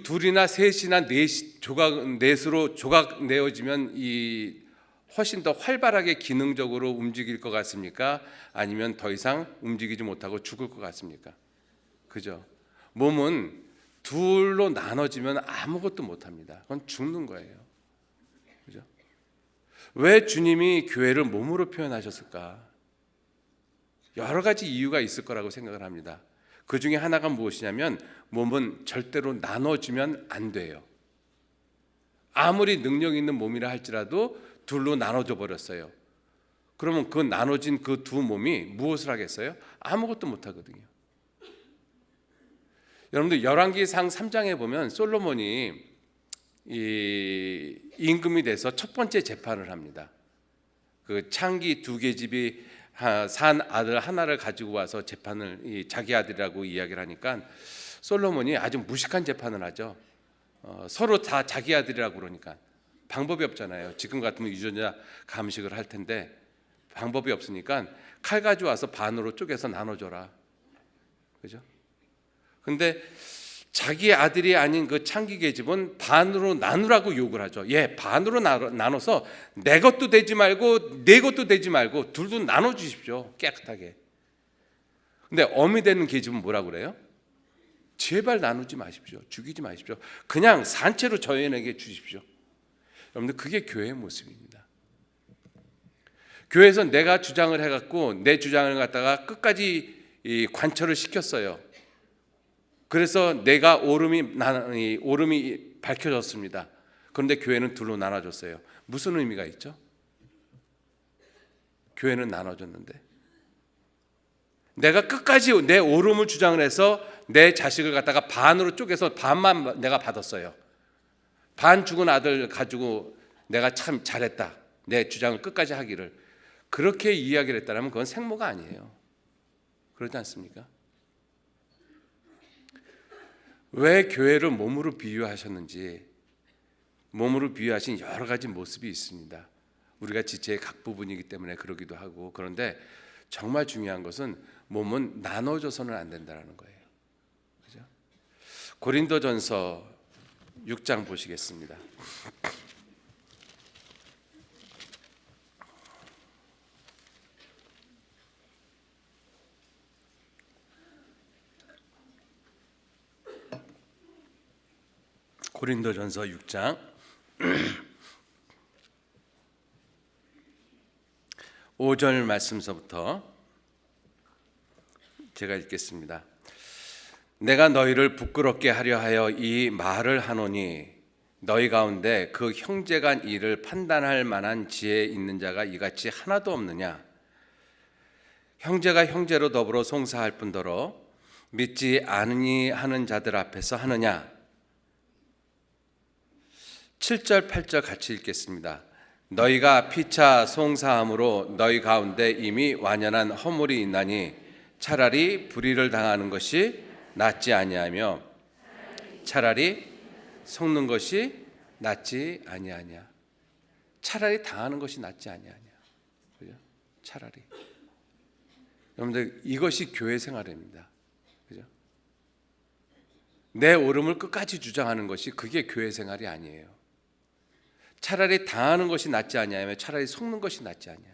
둘이나 셋이나 넷으로 조각 내어지면 이 훨씬 더 활발하게 기능적으로 움직일 것 같습니까? 아니면 더 이상 움직이지 못하고 죽을 것 같습니까? 그죠? 몸은 둘로 나눠지면 아무것도 못합니다. 그건 죽는 거예요. 그죠? 왜 주님이 교회를 몸으로 표현하셨을까? 여러 가지 이유가 있을 거라고 생각을 합니다. 그 중에 하나가 무엇이냐면, 몸은 절대로 나눠지면 안 돼요. 아무리 능력 있는 몸이라 할지라도 둘로 나눠져 버렸어요. 그러면 그 나눠진 그 두 몸이 무엇을 하겠어요? 아무것도 못 하거든요. 여러분들, 열왕기상 3장에 보면 솔로몬이 이 임금이 돼서 첫 번째 재판을 합니다. 그 창기 2계집이 산 아들 하나를 가지고 와서 재판을, 자기 아들이라고 이야기를 하니까 솔로몬이 아주 무식한 재판을 하죠. 서로 다 자기 아들이라고 그러니까 방법이 없잖아요. 지금 같으면 유전자 감식을 할 텐데 방법이 없으니까 칼 가지고 와서 반으로 쪼개서 나눠줘라. 그죠? 근데 자기 아들이 아닌 그 창기 계집은 반으로 나누라고 요구를 하죠. 반으로 나눠서 내 것도 되지 말고 내 것도 되지 말고 둘도 나눠 주십시오. 깨끗하게. 근데 어미 되는 계집은 뭐라고 그래요? 제발 나누지 마십시오. 죽이지 마십시오. 그냥 산채로 저희에게 주십시오. 여러분들, 그게 교회의 모습입니다. 교회에서 내가 주장을 해갖고 내 주장을 갖다가 끝까지 관철을 시켰어요. 그래서 내가 옳음이 밝혀졌습니다. 그런데 교회는 둘로 나눠졌어요. 무슨 의미가 있죠? 교회는 나눠졌는데 내가 끝까지 내 옳음을 주장을 해서 내 자식을 갖다가 반으로 쪼개서 반만 내가 받았어요. 반 죽은 아들 가지고 내가 참 잘했다, 내 주장을 끝까지 하기를, 그렇게 이야기를 했다면 그건 생모가 아니에요. 그렇지 않습니까? 왜 교회를 몸으로 비유하셨는지, 몸으로 비유하신 여러 가지 모습이 있습니다. 우리가 지체의 각 부분이기 때문에 그러기도 하고, 그런데 정말 중요한 것은 몸은 나눠져서는 안 된다는 거예요. 그죠? 고린도전서 6장 보시겠습니다. 고린도전서 6장 5절 말씀서부터 제가 읽겠습니다. 내가 너희를 부끄럽게 하려 하여 이 말을 하노니 너희 가운데 그 형제 간 일을 판단할 만한 지혜 있는 자가 이같이 하나도 없느냐? 형제가 형제로 더불어 송사할 뿐더러 믿지 않으니 하는 자들 앞에서 하느냐? 7절 8절 같이 읽겠습니다. 너희가 피차 송사함으로 너희 가운데 이미 완연한 허물이 있나니 차라리 불의를 당하는 것이 낫지 아니하며 차라리 속는 것이 낫지 아니하냐. 차라리 당하는 것이 낫지 아니하냐. 그죠? 차라리. 여러분들, 이것이 교회 생활입니다. 그죠? 내 옳음을 끝까지 주장하는 것이, 그게 교회 생활이 아니에요. 차라리 당하는 것이 낫지 아니하며 차라리 속는 것이 낫지 아니하냐.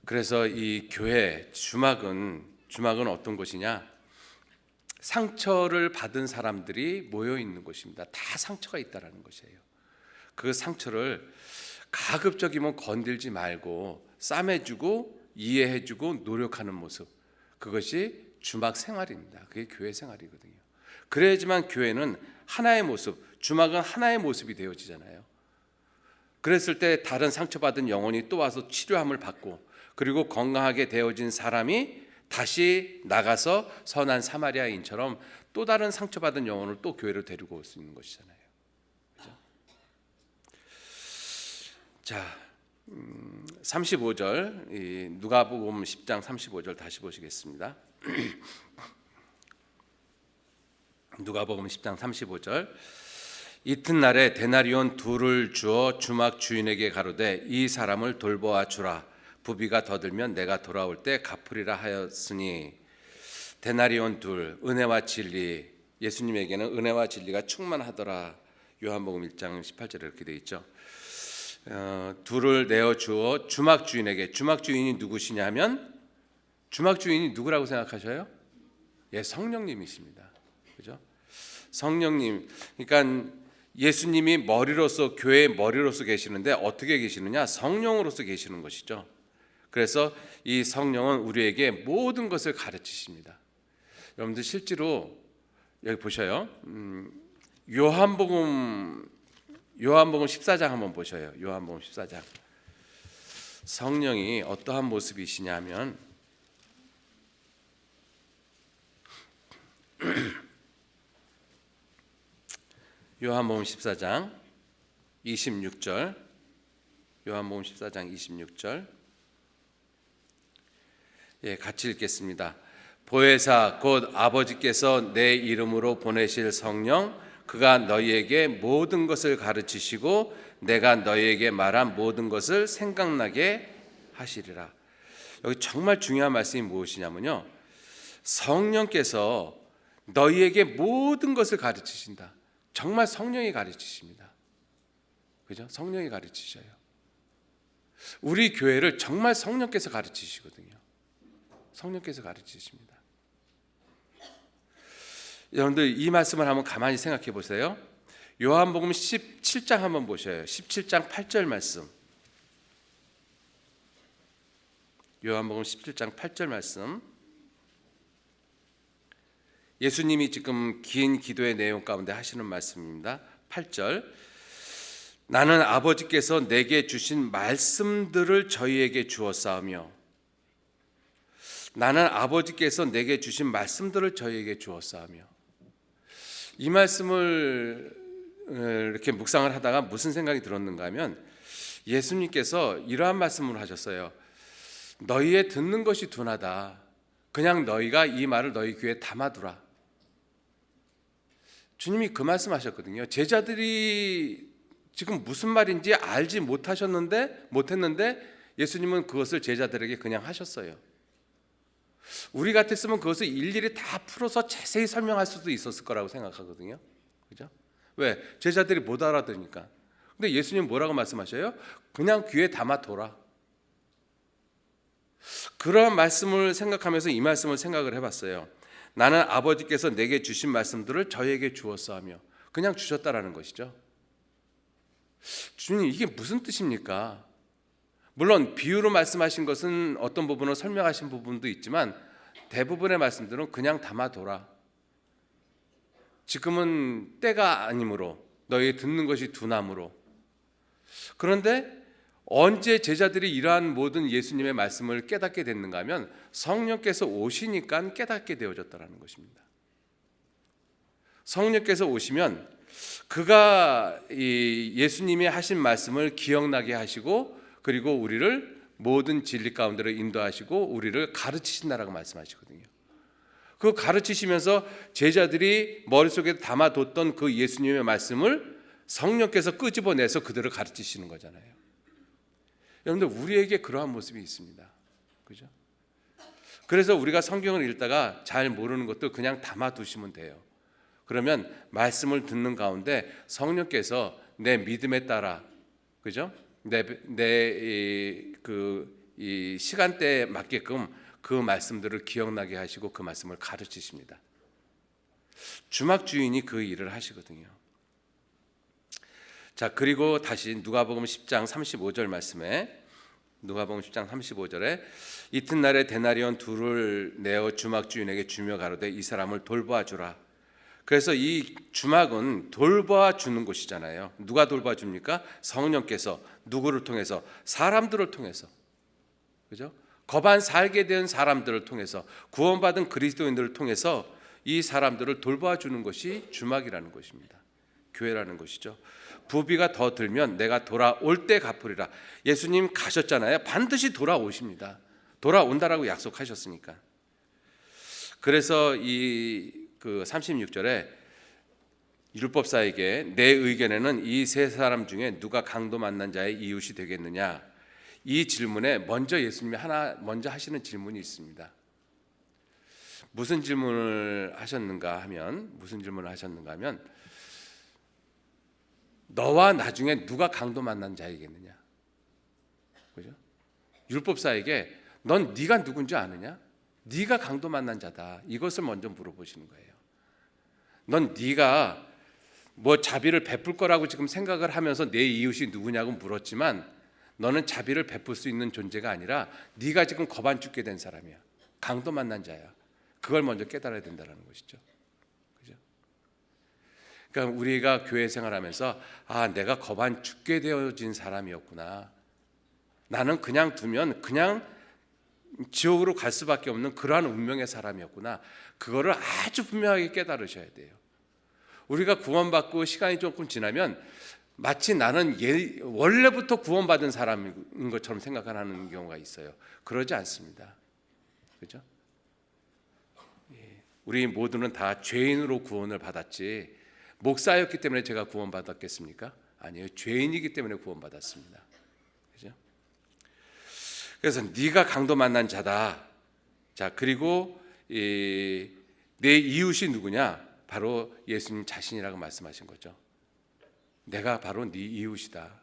그래서 이 교회 주막은 어떤 곳이냐? 상처를 받은 사람들이 모여 있는 곳입니다. 다 상처가 있다라는 것이에요. 그 상처를 가급적이면 건들지 말고 싸매주고 이해해주고 노력하는 모습, 그것이 주막 생활입니다. 그게 교회 생활이거든요. 그래야지만 교회는 하나의 모습, 주막은 하나의 모습이 되어지잖아요. 그랬을 때 다른 상처받은 영혼이 또 와서 치료함을 받고, 그리고 건강하게 되어진 사람이 다시 나가서 선한 사마리아인처럼 또 다른 상처받은 영혼을 또 교회로 데리고 올 수 있는 것이잖아요. 그렇죠? 자, 35절, 누가복음 10장 35절 다시 보시겠습니다. 누가복음 10장 35절. 이튿날에 데나리온 둘을 주어 주막 주인에게 가로되 이 사람을 돌보아 주라. 부비가 더 들면 내가 돌아올 때 갚으리라 하였으니. 데나리온 둘, 은혜와 진리. 예수님에게는 은혜와 진리가 충만하더라. 요한복음 1장 18절에 이렇게 되어 있죠. 둘을 내어 주어 주막 주인에게. 주막 주인이 누구시냐면, 주막 주인이 누구라고 생각하셔요? 성령님이십니다. 그죠? 성령님. 그러니까 예수님이 머리로서, 교회의 머리로서 계시는데 어떻게 계시느냐? 성령으로서 계시는 것이죠. 그래서 이 성령은 우리에게 모든 것을 가르치십니다. 여러분들, 실제로 여기 보셔요. 요한복음 14장 한번 보셔요. 요한복음 14장. 성령이 어떠한 모습이시냐면 요한복음 14장 26절. 요한복음 14장 26절. 같이 읽겠습니다. 보혜사 곧 아버지께서 내 이름으로 보내실 성령, 그가 너희에게 모든 것을 가르치시고 내가 너희에게 말한 모든 것을 생각나게 하시리라. 여기 정말 중요한 말씀이 무엇이냐면요, 성령께서 너희에게 모든 것을 가르치신다. 정말 성령이 가르치십니다. 그죠? 성령이 가르치셔요. 우리 교회를 정말 성령께서 가르치시거든요. 성령께서 가르치십니다. 여러분들 이 말씀을 한번 가만히 생각해 보세요. 요한복음 17장 한번 보셔요. 17장 8절 말씀. 요한복음 17장 8절 말씀. 예수님이 지금 긴 기도의 내용 가운데 하시는 말씀입니다. 8절. 나는 아버지께서 내게 주신 말씀들을 저희에게 주었사오며, 나는 아버지께서 내게 주신 말씀들을 저희에게 주었사오며. 이 말씀을 이렇게 묵상을 하다가 무슨 생각이 들었는가 하면, 예수님께서 이러한 말씀을 하셨어요. 너희의 듣는 것이 둔하다. 그냥 너희가 이 말을 너희 귀에 담아두라. 주님이 그 말씀하셨거든요. 제자들이 지금 무슨 말인지 알지 못했는데 예수님은 그것을 제자들에게 그냥 하셨어요. 우리 같았으면 그것을 일일이 다 풀어서 자세히 설명할 수도 있었을 거라고 생각하거든요. 그죠? 왜? 제자들이 못 알아들으니까. 근데 예수님 뭐라고 말씀하셔요? 그냥 귀에 담아둬라. 그런 말씀을 생각하면서 이 말씀을 생각을 해봤어요. 나는 아버지께서 내게 주신 말씀들을 저에게 주었사오며. 그냥 주셨다라는 것이죠. 주님, 이게 무슨 뜻입니까? 물론 비유로 말씀하신 것은 어떤 부분을 설명하신 부분도 있지만 대부분의 말씀들은 그냥 담아둬라. 지금은 때가 아니므로 너희 듣는 것이 둔함으로. 그런데 언제 제자들이 이러한 모든 예수님의 말씀을 깨닫게 됐는가 하면 성령께서 오시니까 깨닫게 되어졌다는 것입니다. 성령께서 오시면 그가 이 예수님이 하신 말씀을 기억나게 하시고, 그리고 우리를 모든 진리 가운데로 인도하시고 우리를 가르치신다라고 말씀하시거든요. 그 가르치시면서 제자들이 머릿속에 담아뒀던 그 예수님의 말씀을 성령께서 끄집어내서 그들을 가르치시는 거잖아요. 여러분들, 우리에게 그러한 모습이 있습니다. 그죠? 그래서 우리가 성경을 읽다가 잘 모르는 것도 그냥 담아두시면 돼요. 그러면 말씀을 듣는 가운데 성령께서 내 믿음에 따라, 그죠? 내 시간대에 맞게끔 그 말씀들을 기억나게 하시고 그 말씀을 가르치십니다. 주막 주인이 그 일을 하시거든요. 자, 그리고 다시 누가복음 10장 35절 말씀에, 누가복음 10장 35절에 이튿날에 데나리온 둘을 내어 주막 주인에게 주며 가로되 이 사람을 돌보아 주라. 그래서 이 주막은 돌봐 주는 곳이잖아요. 누가 돌봐 줍니까? 성령께서. 누구를 통해서? 사람들을 통해서. 그죠? 거반 살게 된 사람들을 통해서, 구원받은 그리스도인들을 통해서 이 사람들을 돌봐 주는 것이 주막이라는 것입니다. 교회라는 것이죠. 부비가 더 들면 내가 돌아올 때 갚으리라. 예수님 가셨잖아요. 반드시 돌아오십니다. 돌아온다라고 약속하셨으니까. 그래서 이 36절에 율법사에게 내 의견에는 이 세 사람 중에 누가 강도 만난 자의 이웃이 되겠느냐, 이 질문에 먼저 예수님이 먼저 하시는 질문이 있습니다. 무슨 질문을 하셨는가 하면 너와 나중에 누가 강도 만난 자이겠느냐. 그죠? 율법사에게 넌 네가 누군지 아느냐? 네가 강도 만난 자다. 이것을 먼저 물어보시는 거예요. 넌 네가 뭐 자비를 베풀 거라고 지금 생각을 하면서 내 이웃이 누구냐고 물었지만 너는 자비를 베풀 수 있는 존재가 아니라 네가 지금 겁 안 죽게 된 사람이야. 강도 만난 자야. 그걸 먼저 깨달아야 된다는 것이죠. 그죠? 그러니까 우리가 교회 생활하면서 내가 겁 안 죽게 되어진 사람이었구나. 나는 그냥 두면 그냥 지옥으로 갈 수밖에 없는 그러한 운명의 사람이었구나. 그거를 아주 분명하게 깨달으셔야 돼요. 우리가 구원받고 시간이 조금 지나면 마치 나는 원래부터 구원받은 사람인 것처럼 생각하는 경우가 있어요. 그러지 않습니다. 그렇죠? 우리 모두는 다 죄인으로 구원을 받았지 목사였기 때문에 제가 구원받았겠습니까? 아니에요. 죄인이기 때문에 구원받았습니다. 그렇죠? 그래서 네가 강도 만난 자다. 자, 그리고 내 이웃이 누구냐? 바로 예수님 자신이라고 말씀하신 거죠. 내가 바로 네 이웃이다.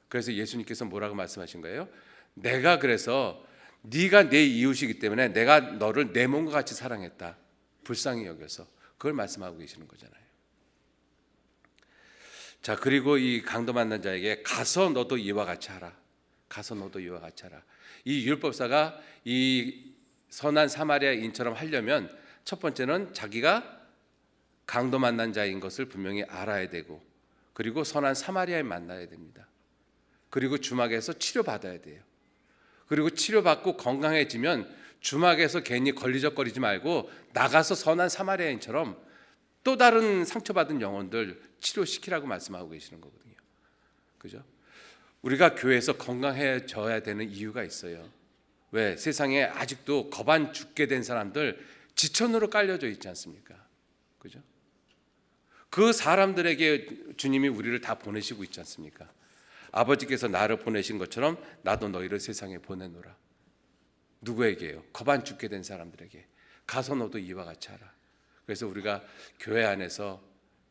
그래서 예수님께서 뭐라고 말씀하신 거예요? 내가 그래서 네가 내 이웃이기 때문에 내가 너를 내 몸과 같이 사랑했다. 불쌍히 여겨서 그걸 말씀하고 계시는 거잖아요. 자, 그리고 이 강도 만난 자에게 가서 너도 이와 같이 하라. 가서 너도 이와 같이 하라. 이 율법사가 이 선한 사마리아인처럼 하려면 첫 번째는 자기가 강도 만난 자인 것을 분명히 알아야 되고, 그리고 선한 사마리아인 만나야 됩니다. 그리고 주막에서 치료받아야 돼요. 그리고 치료받고 건강해지면 주막에서 괜히 걸리적거리지 말고 나가서 선한 사마리아인처럼 또 다른 상처받은 영혼들 치료시키라고 말씀하고 계시는 거거든요. 그죠? 우리가 교회에서 건강해져야 되는 이유가 있어요. 왜? 세상에 아직도 겁안 죽게 된 사람들 지천으로 깔려져 있지 않습니까? 그죠? 그 사람들에게 주님이 우리를 다 보내시고 있지 않습니까? 아버지께서 나를 보내신 것처럼 나도 너희를 세상에 보내노라. 누구에게요? 겁안 죽게 된 사람들에게. 가서 너도 이와 같이 하라. 그래서 우리가 교회 안에서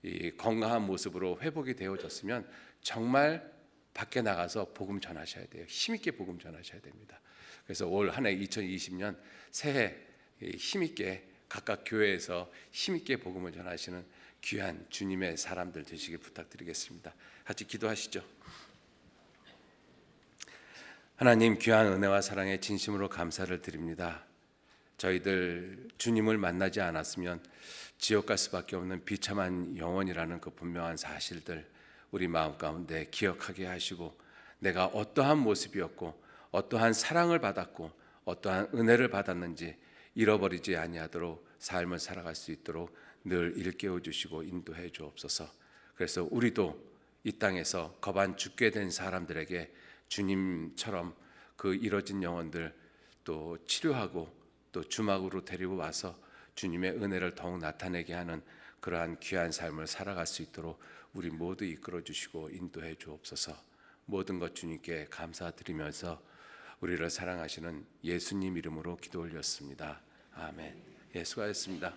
이 건강한 모습으로 회복이 되어졌으면 정말 밖에 나가서 복음 전하셔야 돼요. 힘있게 복음 전하셔야 됩니다. 그래서 올 한 해 2020년 새해 힘있게 각각 교회에서 힘있게 복음을 전하시는 귀한 주님의 사람들 되시길 부탁드리겠습니다. 같이 기도하시죠. 하나님, 귀한 은혜와 사랑에 진심으로 감사를 드립니다. 저희들 주님을 만나지 않았으면 지옥 갈 수밖에 없는 비참한 영혼이라는 그 분명한 사실들 우리 마음 가운데 기억하게 하시고, 내가 어떠한 모습이었고 어떠한 사랑을 받았고 어떠한 은혜를 받았는지 잃어버리지 아니하도록 삶을 살아갈 수 있도록 늘 일깨워 주시고 인도해 주옵소서. 그래서 우리도 이 땅에서 겁안 죽게 된 사람들에게 주님처럼 그 이뤄진 영혼들 또 치료하고 또 주막으로 데리고 와서 주님의 은혜를 더욱 나타내게 하는 그러한 귀한 삶을 살아갈 수 있도록 우리 모두 이끌어 주시고 인도해 주옵소서. 모든 것 주님께 감사드리면서 우리를 사랑하시는 예수님 이름으로 기도 올렸습니다. 아멘. 예, 수고하셨습니다.